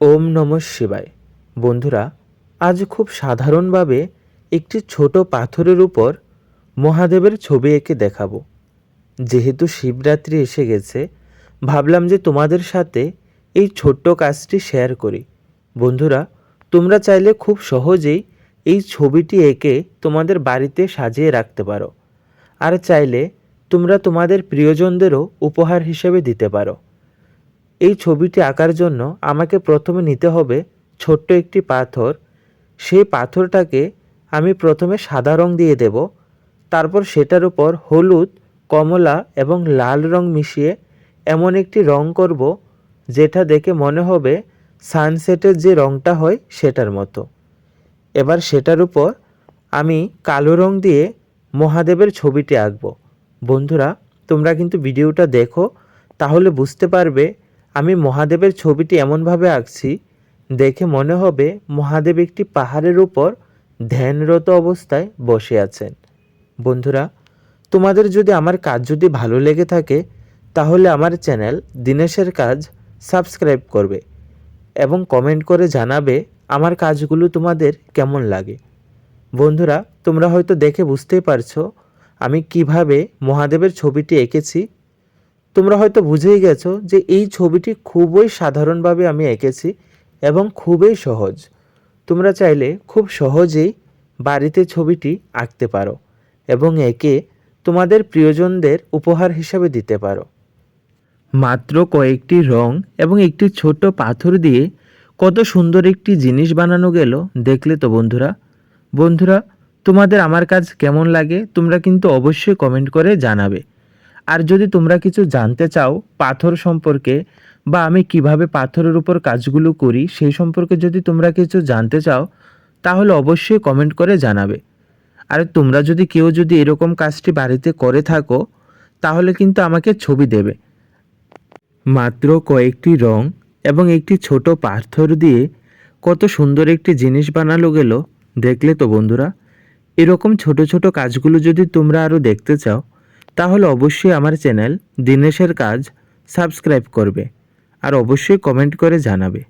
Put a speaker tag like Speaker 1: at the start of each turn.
Speaker 1: ওম নমঃ শিবায়। বন্ধুরা, আজ খুব সাধারণভাবে একটি ছোট পাথরের উপর মহাদেবের ছবি এঁকে দেখাবো। যেহেতু শিবরাত্রি এসে গেছে, ভাবলাম যে তোমাদের সাথে এই ছোট্ট কাজটি শেয়ার করি। বন্ধুরা, তোমরা চাইলে খুব সহজেই এই ছবিটি এঁকে তোমাদের বাড়িতে সাজিয়ে রাখতে পারো। আর চাইলে তোমরা তোমাদের প্রিয়জনদেরও উপহার হিসেবে দিতে পারো। এই ছবিটি আঁকার জন্য আমাকে প্রথমে নিতে হবে ছোট্ট একটি পাথর। সেই পাথরটাকে আমি প্রথমে সাদা রং দিয়ে দেব। তারপর সেটার উপর হলুদ, কমলা এবং লাল রং মিশিয়ে এমন একটি রং করব যেটা দেখে মনে হবে সানসেটের যে রংটা হয় সেটার মতো। এবার সেটার উপর আমি কালো রং দিয়ে মহাদেবের ছবিটি আঁকব। বন্ধুরা, তোমরা কিন্তু ভিডিওটা দেখো, তাহলে বুঝতে পারবে আমি মহাদেবের ছবিটি এমনভাবে আঁকছি দেখে মনে হবে মহাদেব একটি পাহাড়ের উপর ধ্যানরত অবস্থায় বসে আছেন। বন্ধুরা, তোমাদের যদি আমার কাজ যদি ভালো লেগে থাকে তাহলে আমার চ্যানেল দিনেশের কাজ সাবস্ক্রাইব করবে এবং কমেন্ট করে জানাবে আমার কাজগুলো তোমাদের কেমন লাগে। বন্ধুরা, তোমরা হয়তো দেখে বুঝতেই পারছো আমি কিভাবে মহাদেবের ছবিটি এঁকেছি। তোমরা হয়তো বুঝেই গেছো যে এই ছবিটি খুবই সাধারণভাবে আমি এঁকেছি এবং খুবই সহজ। তোমরা চাইলে খুব সহজেই বাড়িতে ছবিটি আঁকতে পারো এবং এঁকে তোমাদের প্রিয়জনদের উপহার হিসাবে দিতে পারো। মাত্র কয়েকটি রং এবং একটি ছোট পাথর দিয়ে কত সুন্দর একটি জিনিস বানানো গেল, দেখলে তো বন্ধুরা। বন্ধুরা, তোমাদের আমার কাজ কেমন লাগে তোমরা কিন্তু অবশ্যই কমেন্ট করে জানাবে। আর যদি তোমরা কিছু জানতে চাও পাথর সম্পর্কে বা আমি কিভাবে পাথরের উপর কাজগুলো করি সেই সম্পর্কে যদি তোমরা কিছু জানতে চাও তাহলে অবশ্যই কমেন্ট করে জানাবে। আর তোমরা যদি কেউ যদি এরকম কাজটি বাড়িতে করে থাকো তাহলে কিন্তু আমাকে ছবি দেবে। মাত্র কয়েকটি রং এবং একটি ছোট পাথর দিয়ে কত সুন্দর একটি জিনিস বানালো গেল, দেখলে তো বন্ধুরা। এরকম ছোট ছোট কাজগুলো যদি তোমরা আরও দেখতে চাও তাহলে অবশ্যই আমার চ্যানেল দিনেশের কাজ সাবস্ক্রাইব করবে আর অবশ্যই কমেন্ট করে জানাবে।